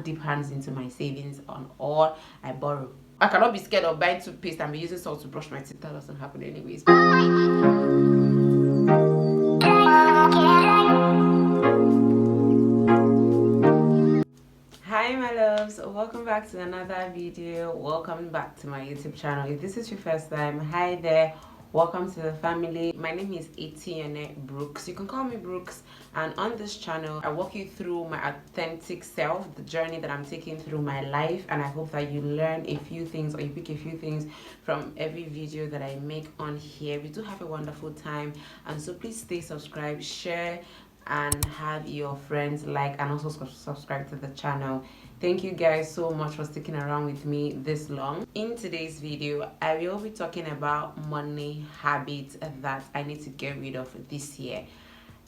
can't dip hands into my savings on all I borrow. I cannot be scared of buying toothpaste and be using salt to brush my teeth. That doesn't happen anyways. Hi my loves, welcome back to another video. Welcome back to my YouTube channel. If this is your first time, hi there, welcome to the family. My name is Attain Brooks. You can call me Brooks, and on this channel I walk you through my authentic self, the journey that I'm taking through my life, and I hope that you learn a few things or you pick a few things from every video that I make on here. We do have a wonderful time, and so please stay subscribed, share, and have your friends like and also subscribe to the channel. Thank you guys so much for sticking around with me this long. In today's video, I will be talking about money habits that I need to get rid of this year.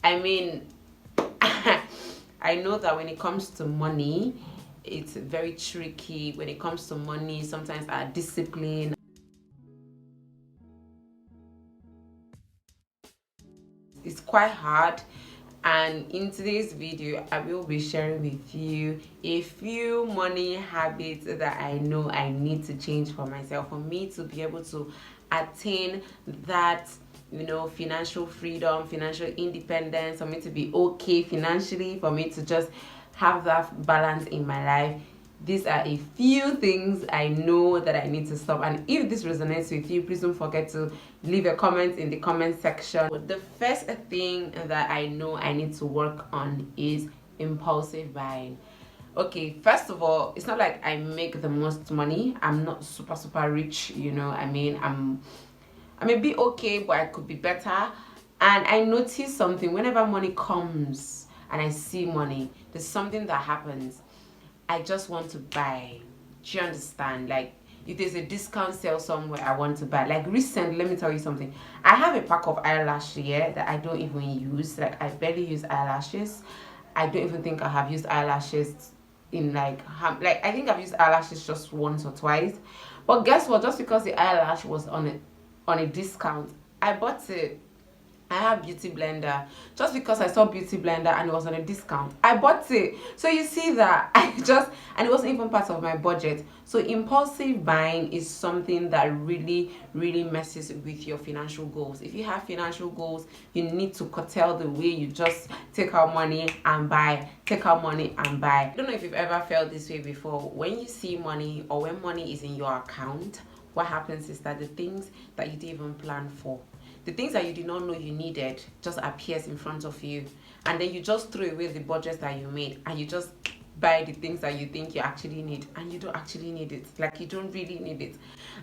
I mean, I know that when it comes to money, it's very tricky. When it comes to money, sometimes our discipline is quite hard. And in today's video, I will be sharing with you a few money habits that I know I need to change for myself, for me to be able to attain that, you know, financial freedom, financial independence, for me to be okay financially, for me to just have that balance in my life. These are a few things I know that I need to stop, and if this resonates with you, please don't forget to leave a comment in the comment section. The first thing that I know I need to work on is impulsive buying. Okay, first of all, it's not like I make the most money. I'm not super rich, you know. I mean, I may be okay, but I could be better. And I notice something whenever money comes and I see money, there's something that happens. I just want to buy. Do you understand? Like, if there's a discount sale somewhere, I want to buy. Like recently, let me tell you something. I have a pack of eyelash here that I don't even use. Like, I barely use eyelashes. I don't even think I have used eyelashes in like I think I've used eyelashes just once or twice. But guess what? Just because the eyelash was on a discount, I bought it. I have beauty blender. Just because I saw beauty blender and it was on a discount, I bought it. So you see that and it wasn't even part of my budget. So impulsive buying is something that really messes with your financial goals. If you have financial goals, you need to curtail the way you just take out money and buy, take out money and buy. I don't know if you've ever felt this way before. When you see money or when money is in your account, what happens is that the things that you didn't even plan for, the things that you did not know you needed, just appears in front of you, and then you just throw away the budget that you made and you just buy the things that you think you actually need, and you don't actually need it. Like, you don't really need it.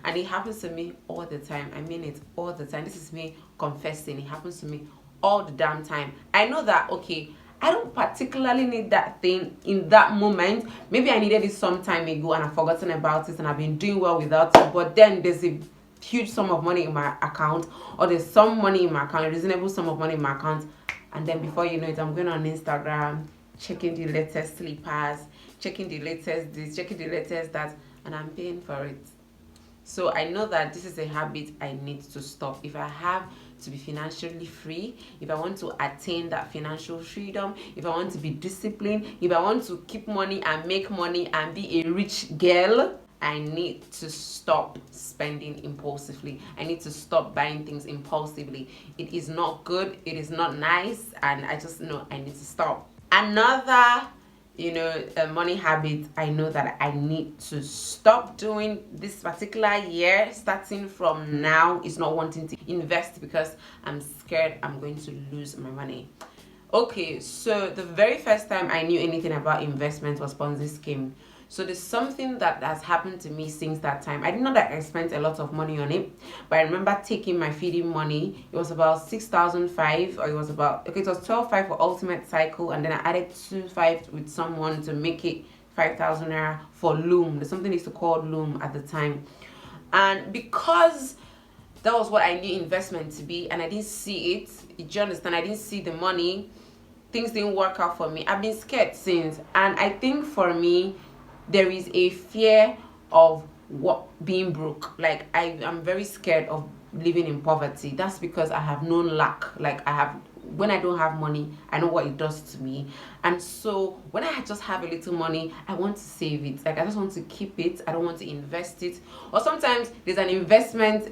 And it happens to me all the time. I mean it all the time. This is me confessing. It happens to me all the damn time. I know that, okay, I don't particularly need that thing in that moment. Maybe I needed it some time ago and I've forgotten about it and I've been doing well without it, but then there's a huge sum of money in my account, or there's some money in my account, a reasonable sum of money in my account, and then before you know it, I'm going on Instagram, checking the latest slippers, checking the latest this, checking the latest that, and I'm paying for it. So I know that this is a habit I need to stop. If I have to be financially free, if I want to attain that financial freedom, if I want to be disciplined, if I want to keep money and make money and be a rich girl, I need to stop spending impulsively. I need to stop buying things impulsively. It is not good. It is not nice. And I just know I need to stop. Another, money habit I know that I need to stop doing this particular year, starting from now, is not wanting to invest because I'm scared I'm going to lose my money. Okay, so the very first time I knew anything about investment was Ponzi scheme. So there's something that has happened to me since that time. I didn't know that I spent a lot of money on it, but I remember taking my feeding money. It was about 6,005, or it was 12,500 for ultimate cycle, and then I added 2,500 with someone to make it 5,000 naira for loom. There's something they used to call loom at the time, and because that was what I knew investment to be, and I didn't see it. Do you understand? I didn't see the money. Things didn't work out for me. I've been scared since, and I think for me, there is a fear of being broke. Like, I'm very scared of living in poverty. That's because I have known lack. Like, I have when I don't have money, I know what it does to me. And so when I just have a little money, I want to save it. Like, I just want to keep it. I don't want to invest it. Or sometimes there's an investment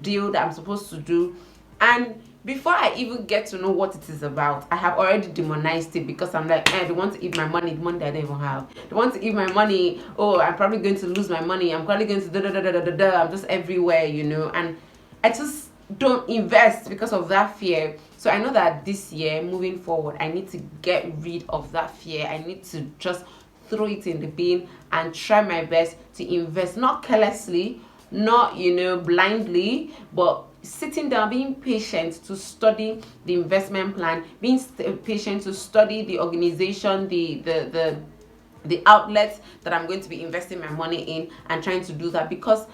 deal that I'm supposed to do, and before I even get to know what it is about, I have already demonized it, because I'm like, they want to eat my money, the money that I don't even have. They want to eat my money. Oh, I'm probably going to lose my money. I'm probably going to da da da da da da da. I'm just everywhere, and I just don't invest because of that fear. So I know that this year, moving forward, I need to get rid of that fear. I need to just throw it in the bin and try my best to invest, not carelessly, not blindly, but sitting down, being patient to study the investment plan, being patient to study the organization, the outlets that I'm going to be investing my money in, and trying to do that, because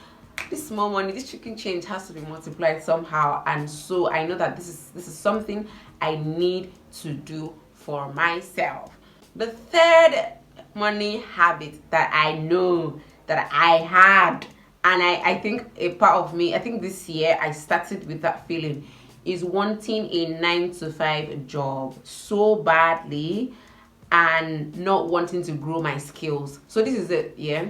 this small money, this chicken change, has to be multiplied somehow. And so I know that this is something I need to do for myself. The third money habit that I know that I had, and I think a part of me, I think this year I started with that feeling, is wanting a 9-to-5 job so badly, and not wanting to grow my skills. So this is it, yeah.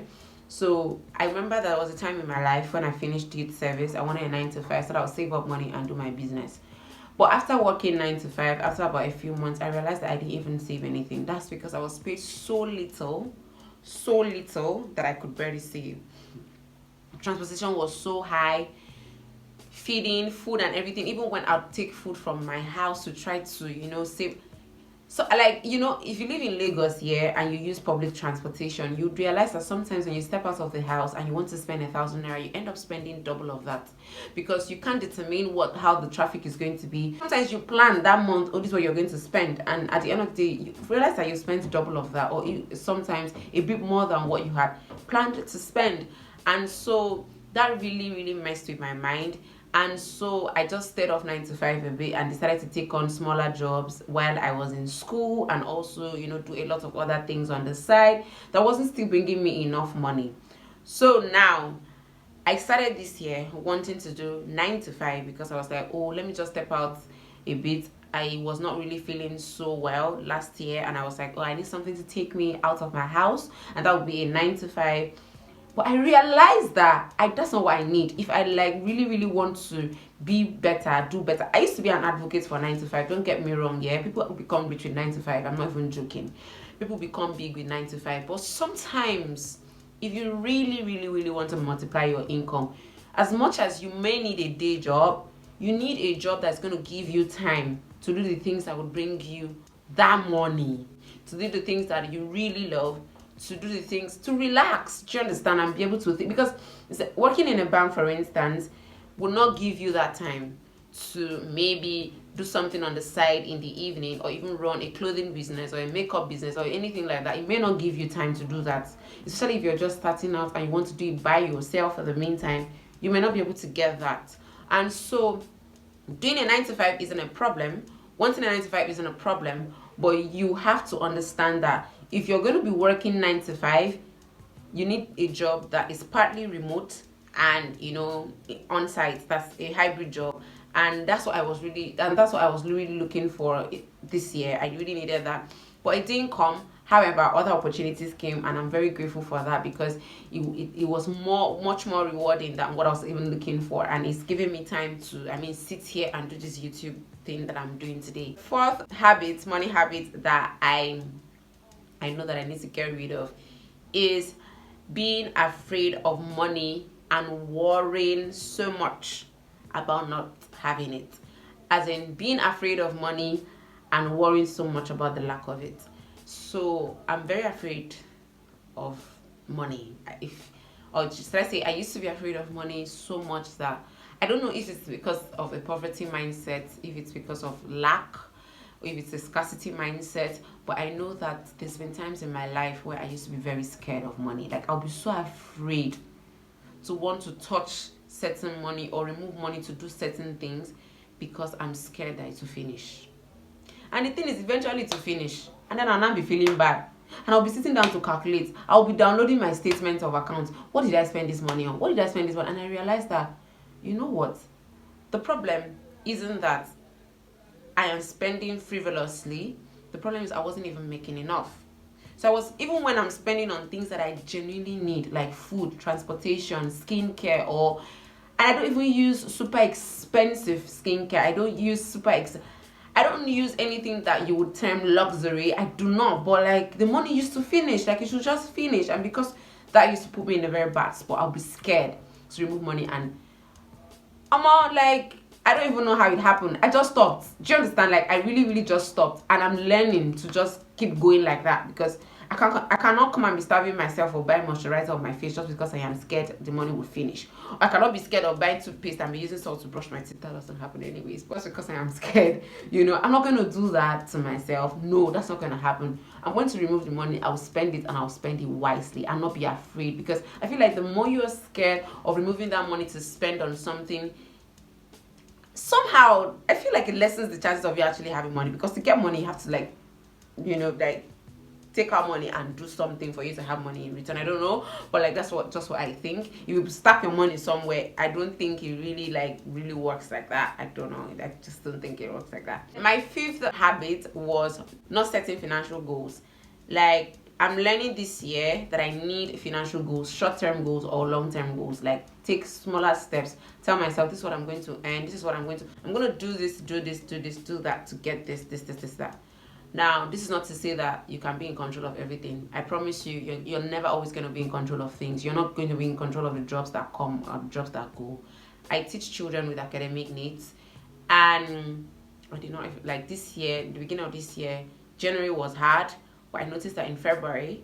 So I remember there was a time in my life when I finished youth service, I wanted a 9-to-5, so I would save up money and do my business. But after working 9-to-5, after about a few months, I realized that I didn't even save anything. That's because I was paid so little that I could barely save. Transportation was so high, feeding, food and everything. Even when I'd take food from my house to try to save. So like, if you live in Lagos here and you use public transportation, you'd realize that sometimes when you step out of the house and you want to spend 1,000 naira, you end up spending double of that, because you can't determine how the traffic is going to be. Sometimes you plan that month, this is what you're going to spend, and at the end of the day, you realize that you spent double of that, or sometimes a bit more than what you had planned to spend. And so that really messed with my mind. And so I just stayed off 9-to-5 a bit and decided to take on smaller jobs while I was in school, and also do a lot of other things on the side that wasn't still bringing me enough money. So now I started this year wanting to do 9-to-5, because I was like, let me just step out a bit. I was not really feeling so well last year, and I was like, I need something to take me out of my house, and that would be a 9-to-5. But I realized that that's not what I need. If I really want to be better, do better. I used to be an advocate for 9-to-5. Don't get me wrong, yeah. People become rich with 9-to-5. I'm not even joking. People become big with 9-to-5. But sometimes, if you really want to multiply your income, as much as you may need a day job, you need a job that's going to give you time to do the things that will bring you that money, to do the things that you really love, to do the things, to relax, do you understand, and be able to think. Because working in a bank, for instance, will not give you that time to maybe do something on the side in the evening, or even run a clothing business or a makeup business or anything like that. It may not give you time to do that, especially if you're just starting out and you want to do it by yourself. For the meantime, you may not be able to get that. And so doing a 9-to-5 isn't a problem, wanting a 9-to-5 isn't a problem, but you have to understand that if you're going to be working 9-to-5, you need a job that is partly remote and on site. That's a hybrid job, and that's what I was really looking for this year. I really needed that, but it didn't come. However, other opportunities came, and I'm very grateful for that, because it was much more rewarding than what I was even looking for, and it's giving me time to sit here and do this YouTube thing that I'm doing today. Fourth habit, money habit, that I know that I need to get rid of, is being afraid of money and worrying so much about not having it. As in, being afraid of money and worrying so much about the lack of it. So I'm very afraid of money. Let's say I used to be afraid of money so much that I don't know if it's because of a poverty mindset, if it's because of lack, or if it's a scarcity mindset, but I know that there's been times in my life where I used to be very scared of money. Like, I'll be so afraid to want to touch certain money or remove money to do certain things, because I'm scared that it will finish. And the thing is, eventually to finish, and then I'll not be feeling bad, and I'll be sitting down to calculate. I'll be downloading my statement of accounts. What did I spend this money on? What did I spend this money? And I realized that, you know what, the problem isn't that I am spending frivolously, the problem is I wasn't even making enough. So I was, even when I'm spending on things that I genuinely need, like food, transportation, skincare, and I don't even use super expensive skincare. I don't use I don't use anything that you would term luxury. I do not. But like, the money used to finish. Like, it should just finish. And because that used to put me in a very bad spot, I'll be scared to remove money. And I'm all like, I don't even know how it happened. I just stopped. Do you understand? Like, I really, really just stopped. And I'm learning to just keep going like that, because I cannot come and be starving myself or buying moisturizer on my face just because I am scared the money will finish. I cannot be scared of buying toothpaste and be using salt to brush my teeth. That doesn't happen anyways. But because I am scared, I'm not going to do that to myself. No, that's not going to happen. I'm going to remove the money. I'll spend it, and I'll spend it wisely and not be afraid, because I feel like the more you're scared of removing that money to spend on something, somehow I feel like it lessens the chances of you actually having money, because to get money you have to like take out money and do something for you to have money in return. I don't know, but like that's what I think. If you stack your money somewhere, I don't think it really works like that. I don't know. I just don't think it works like that. My fifth habit was not setting financial goals. Like, I'm learning this year that I need financial goals, short-term goals or long-term goals. Like, take smaller steps. Tell myself, this is what I'm going to earn. This is what I'm going to do this, do that to get this, that. Now, this is not to say that you can be in control of everything. I promise you, you're never always going to be in control of things. You're not going to be in control of the jobs that come or the jobs that go. I teach children with academic needs, and I did not, like, this year, the beginning of this year, January was hard, but I noticed that in February,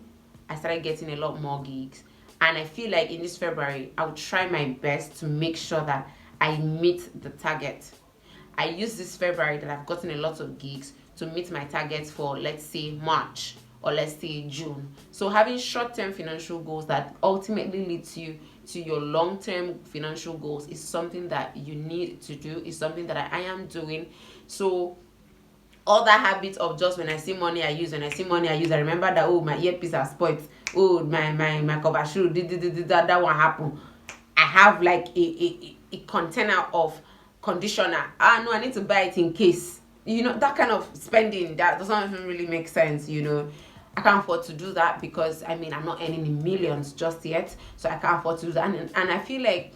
I started getting a lot more gigs. And I feel like in this February, I will try my best to make sure that I meet the target. I use this February that I've gotten a lot of gigs to meet my targets for, let's say, March or let's say June. So having short-term financial goals that ultimately leads you to your long-term financial goals is something that you need to do, is something that I am doing. So all that habit of just when I see money I use, I remember that, oh, my earpiece has spoiled, oh, my cover shoe, that one happened. I have like a container of conditioner. No, I need to buy it in case. That kind of spending, that doesn't even really make sense. I can't afford to do that, because I'm not earning in millions just yet, so I can't afford to do that. And I feel like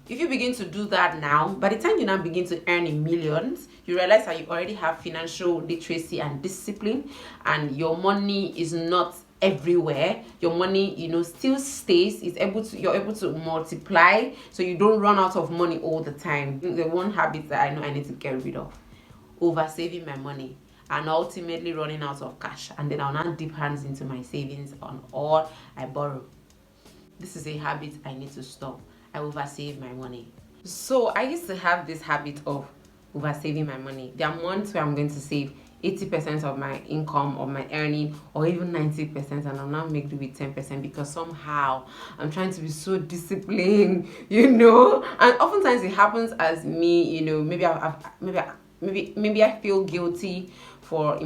if you begin to do that now, by the time you now begin to earn in millions, you realize that you already have financial literacy and discipline, and your money is not everywhere. Your money, still stays. You're able to multiply, so you don't run out of money all the time. The one habit that I know I need to get rid of: over saving my money and ultimately running out of cash, and then I'll now dip hands into my savings on all I borrow. This is a habit I need to stop. I oversave my money. So I used to have this habit of oversaving my money. There are months where I'm going to save 80% of my income, of my earning, or even 90%, and I'll now make do with 10%, because somehow I'm trying to be so disciplined, and oftentimes it happens as me, maybe I feel guilty for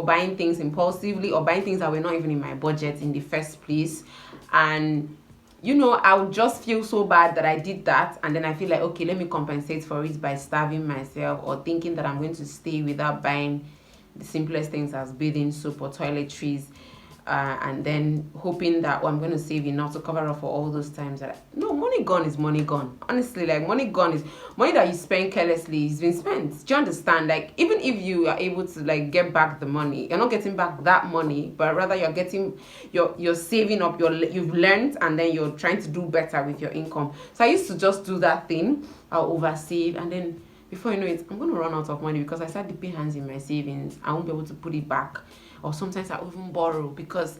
buying things impulsively, or buying things that were not even in my budget in the first place. And I would just feel so bad that I did that, and then I feel like, okay, let me compensate for it by starving myself, or thinking that I'm going to stay without buying the simplest things as bathing soap or toiletries, and then hoping that I'm going to save enough to cover up for all those times that money gone is money gone. Honestly, like, money gone is money that you spend carelessly. It's been spent. Do you understand? Like, even if you are able to like get back the money, you're not getting back that money, but rather you're saving up you've learned, and then you're trying to do better with your income. So I used to just do that thing. I'll oversave, and then before you know it, I'm going to run out of money, because I start dipping hands in my savings. I won't be able to put it back. Or sometimes I even borrow, because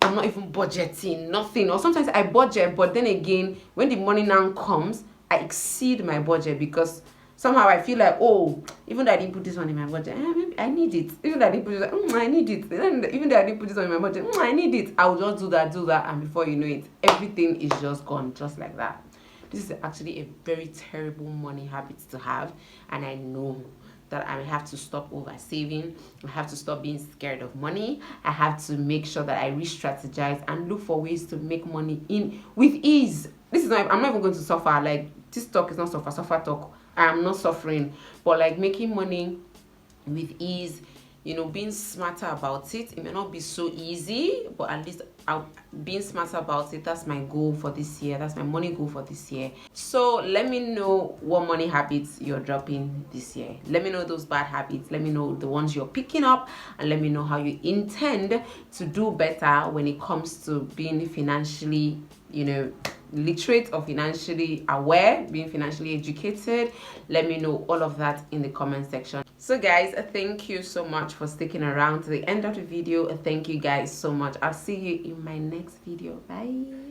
I'm not even budgeting, nothing. Or sometimes I budget, but then again, when the money now comes, I exceed my budget, because somehow I feel like, oh, even though I didn't put this one in my budget, maybe I need it. Even though I didn't put it, I need it. Even though I didn't put this one in my budget, I need it. I'll just do that, and before you know it, everything is just gone, just like that. This is actually a very terrible money habit to have, and I know that I have to stop over saving. I have to stop being scared of money. I have to make sure that I re-strategize and look for ways to make money in with ease. I'm not even going to suffer. Like, this talk is not suffer talk. I am not suffering, but like making money with ease, you know, being smarter about it. It may not be so easy, but at least being smarter about it. That's my goal for this year. That's my money goal for this year. So let me know what money habits you're dropping this year. Let me know those bad habits. Let me know the ones you're picking up, and let me know how you intend to do better when it comes to being financially, you know, literate or financially aware, being financially educated. Let me know all of that in the comment section. So guys, thank you so much for sticking around to the end of the video. Thank you guys so much. I'll see you in my next video. Bye.